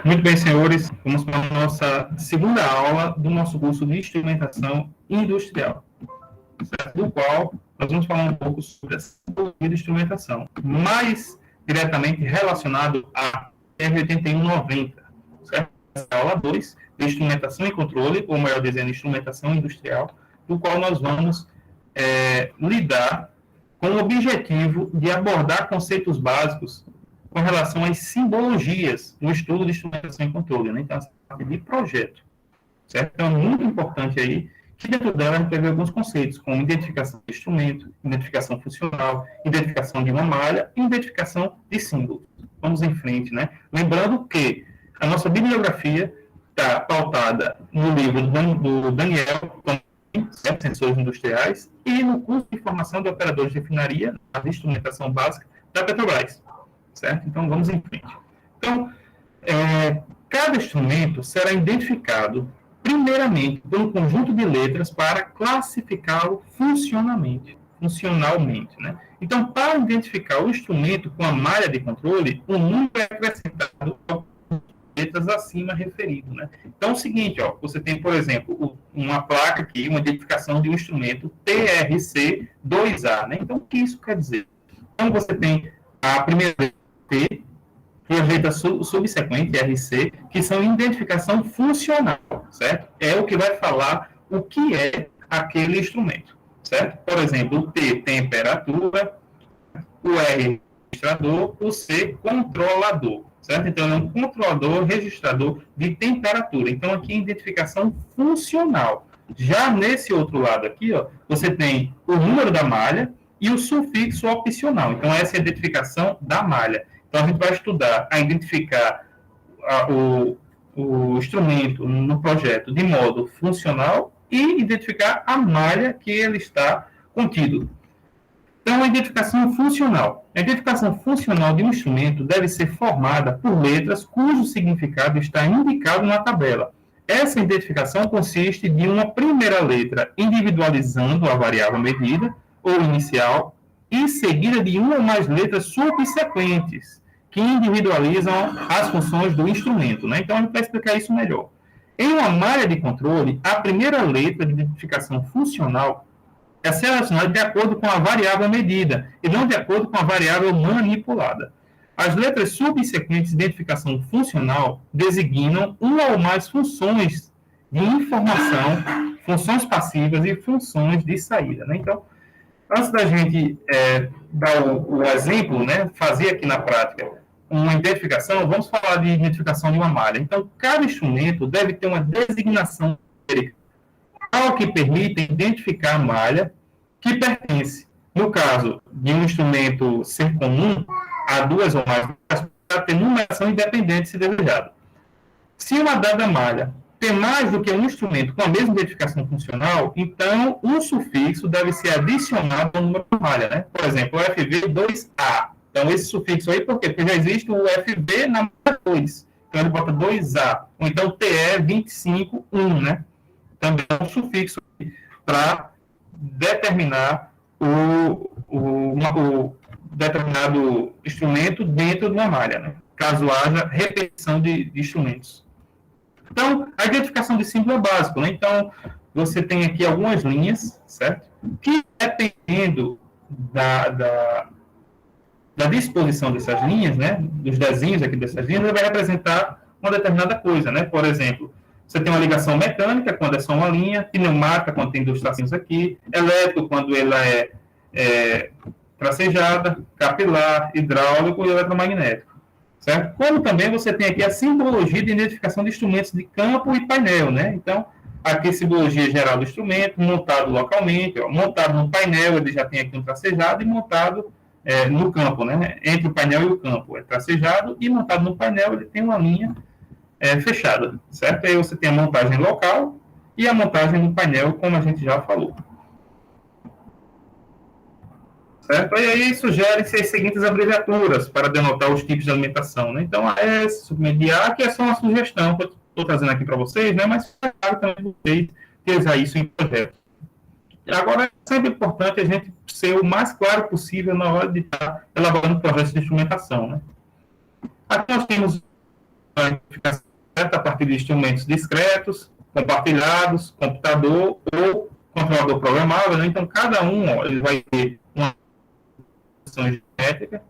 Muito bem, senhores, vamos para a nossa segunda aula do nosso curso de instrumentação industrial, certo? Do qual nós vamos falar um pouco sobre a simbologia de instrumentação, mais diretamente relacionado à R8190, certo? Essa é a aula 2 de instrumentação e controle, ou melhor dizendo, instrumentação industrial, do qual nós vamos lidar com o objetivo de abordar conceitos básicos com relação às simbologias no estudo de instrumentação e controle, né? Então, essa parte de projeto, certo? Então, é muito importante aí que dentro dela a gente vai ver alguns conceitos, como identificação de instrumento, identificação funcional, identificação de uma malha e identificação de símbolo. Vamos em frente, né? Lembrando que a nossa bibliografia está pautada no livro do Daniel, Sensores Industriais, e no curso de formação de operadores de refinaria, a instrumentação básica da Petrobras, certo? Então, vamos em frente. Então, cada instrumento será identificado, primeiramente, por um conjunto de letras para classificá-lo funcionalmente, né? Então, para identificar o instrumento com a malha de controle, um número é acrescentado ao letras acima referido, né? Então, é o seguinte, ó, você tem, por exemplo, uma placa aqui, uma identificação de um instrumento TRC2A, né? Então, o que isso quer dizer? Então, você tem a primeira letra T e a letra subsequente, RC, que são identificação funcional, certo? É o que vai falar o que é aquele instrumento, certo? Por exemplo, o T, temperatura, o R, registrador, o C, controlador, certo? Então, é um controlador, registrador de temperatura. Então, aqui é identificação funcional. Já nesse outro lado aqui, ó, você tem o número da malha e o sufixo opcional. Então, essa é a identificação da malha. Então, a gente vai estudar a identificar o instrumento no projeto de modo funcional e identificar a malha que ele está contido. Então, a identificação funcional. A identificação funcional de um instrumento deve ser formada por letras cujo significado está indicado na tabela. Essa identificação consiste de uma primeira letra individualizando a variável medida ou inicial e seguida de uma ou mais letras subsequentes que individualizam as funções do instrumento, né? Então, a gente vai explicar isso melhor. Em uma malha de controle, a primeira letra de identificação funcional é selecionada de acordo com a variável medida e não de acordo com a variável manipulada. As letras subsequentes de identificação funcional designam uma ou mais funções de informação, funções passivas e funções de saída, né? Então, antes da gente dar o exemplo, né, fazer aqui na prática uma identificação, vamos falar de identificação de uma malha. Então, cada instrumento deve ter uma designação numérica, ao que permite identificar a malha que pertence. No caso de um instrumento ser comum, a duas ou mais malhas, para ter numeração independente, se desejado. Se uma dada malha tem mais do que um instrumento com a mesma identificação funcional, então um sufixo deve ser adicionado ao número da malha, né? Por exemplo, o FV2A. Então, esse sufixo aí, por quê? Porque já existe o FV na malha 2. Então, ele bota 2A. Ou então, TE251, né? Também é um sufixo para determinar o determinado instrumento dentro de uma malha, né? Caso haja repetição de instrumentos. Então, a identificação de símbolo é básico, né? Então, você tem aqui algumas linhas, certo? Que, dependendo da disposição dessas linhas, né? Dos desenhos aqui dessas linhas, ele vai representar uma determinada coisa, né? Por exemplo, você tem uma ligação mecânica, quando é só uma linha, pneumática, quando tem dois tracinhos aqui, elétrico, quando ela é tracejada, capilar, hidráulico e eletromagnético, certo? Como também você tem aqui a simbologia de identificação de instrumentos de campo e painel, né? Então, aqui a simbologia geral do instrumento, montado localmente, ó, montado no painel, ele já tem aqui um tracejado, e montado no campo, né? Entre o painel e o campo, é tracejado, e montado no painel, ele tem uma linha fechada, certo? Aí você tem a montagem local e a montagem no painel, como a gente já falou. Certo? E aí sugerem-se as seguintes abreviaturas para denotar os tipos de alimentação, né? Então, a S, suplemento de A, que é só uma sugestão que eu estou trazendo aqui para vocês, né? Mas é claro também vocês utilizar isso em projeto. Agora, é sempre importante a gente ser o mais claro possível na hora de estar elaborando projetos de instrumentação, né? Aqui nós temos identificação a partir de instrumentos discretos, compartilhados, computador ou controlador programável, né? Então, cada um ele vai ter uma função geométrica,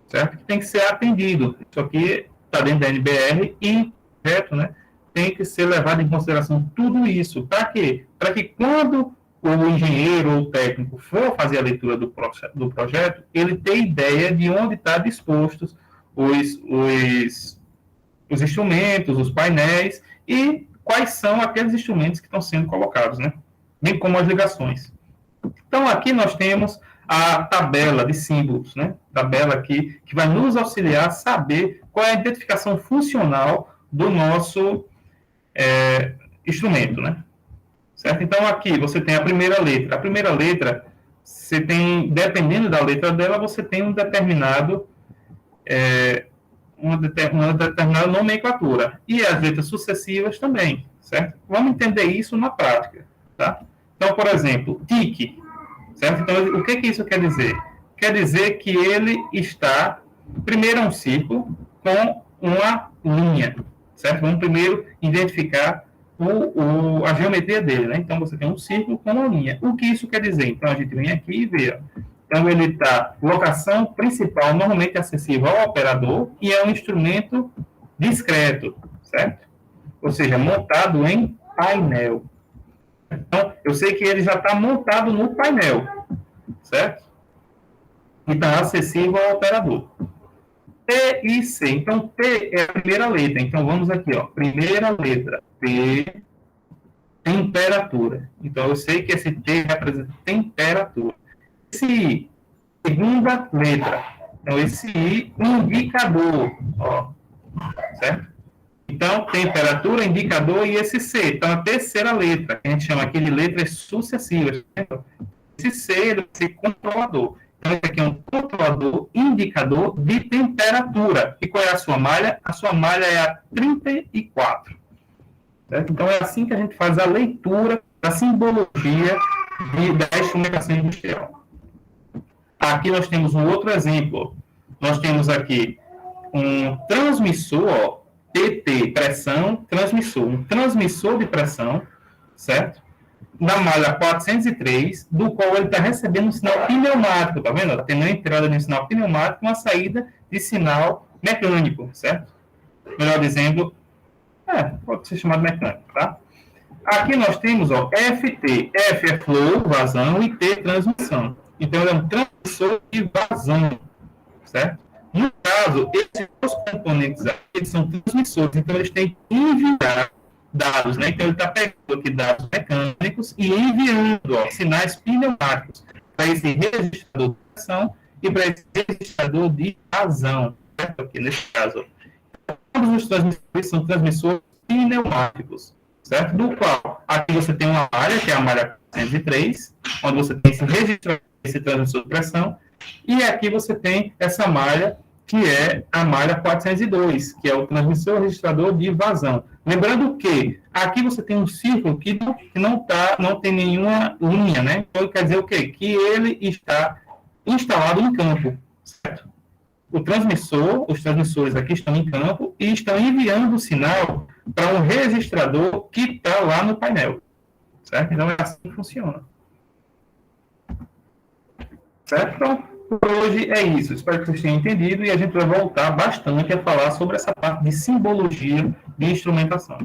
certo? Que tem que ser atendido. Isso aqui está dentro da NBR e, certo, né? Tem que ser levado em consideração tudo isso. Para quê? Para que quando o engenheiro ou o técnico for fazer a leitura do projeto, ele tenha ideia de onde está dispostos os instrumentos, os painéis e quais são aqueles instrumentos que estão sendo colocados, né? Bem como as ligações. Então, aqui nós temos a tabela de símbolos, né? Tabela aqui que vai nos auxiliar a saber qual é a identificação funcional do nosso instrumento, né? Certo? Então, aqui você tem a primeira letra. A primeira letra, você tem, dependendo da letra dela, você tem um determinado uma determinada nomenclatura. E as letras sucessivas também, certo? Vamos entender isso na prática, tá? Então, por exemplo, TIC, certo? Então, o que isso quer dizer? Quer dizer que ele está, primeiro é um círculo com uma linha, certo? Vamos primeiro identificar a geometria dele, né? Então, você tem um círculo com uma linha. O que isso quer dizer? Então, a gente vem aqui e vê, ó. Então, ele está, locação principal, normalmente acessível ao operador, e é um instrumento discreto, certo? Ou seja, montado em painel. Então, eu sei que ele já está montado no painel, certo? E está acessível ao operador. T e C. Então, T é a primeira letra. Então, vamos aqui, ó. Primeira letra, T, temperatura. Então, eu sei que esse T representa temperatura. Esse I, segunda letra. Então, esse I, indicador. Ó, certo? Então, temperatura, indicador e esse C. Então, a terceira letra, que a gente chama aqui de letras sucessivas. Esse C, ele vai ser controlador. Então, esse aqui é um controlador indicador de temperatura. E qual é a sua malha? A sua malha é a 34. Certo? Então, é assim que a gente faz a leitura da simbologia da instrumentação industrial. Aqui nós temos um outro exemplo. Nós temos aqui um transmissor, ó, TT, pressão, transmissor. Um transmissor de pressão, certo? Na malha 403, do qual ele está recebendo um sinal pneumático, tá vendo? Está tendo uma entrada de um sinal pneumático e uma saída de sinal mecânico, certo? Melhor dizendo, pode ser chamado mecânico, tá? Aqui nós temos, ó, FT. F é flow, vazão, e T, transmissão. Então, ele é um transmissor de vazão, certo? No caso, esses dois componentes aqui, eles são transmissores, então eles têm que enviar dados, né? Então, ele está pegando aqui dados mecânicos e enviando, ó, sinais pneumáticos para esse registrador de pressão e para esse registrador de vazão, certo? Aqui nesse caso, todos os transmissores são transmissores pneumáticos, certo? Do qual, aqui você tem uma malha, que é a malha 403, onde você tem esse registrador, esse transmissor de pressão, e aqui você tem essa malha, que é a malha 402, que é o transmissor registrador de vazão. Lembrando que aqui você tem um círculo que não tem nenhuma linha, né? Então, quer dizer o quê? Que ele está instalado em campo, certo? Os transmissores aqui estão em campo e estão enviando o sinal para um registrador que está lá no painel, certo? Então, é assim que funciona. Certo? Então, por hoje é isso. Espero que vocês tenham entendido e a gente vai voltar bastante a falar sobre essa parte de simbologia de instrumentação.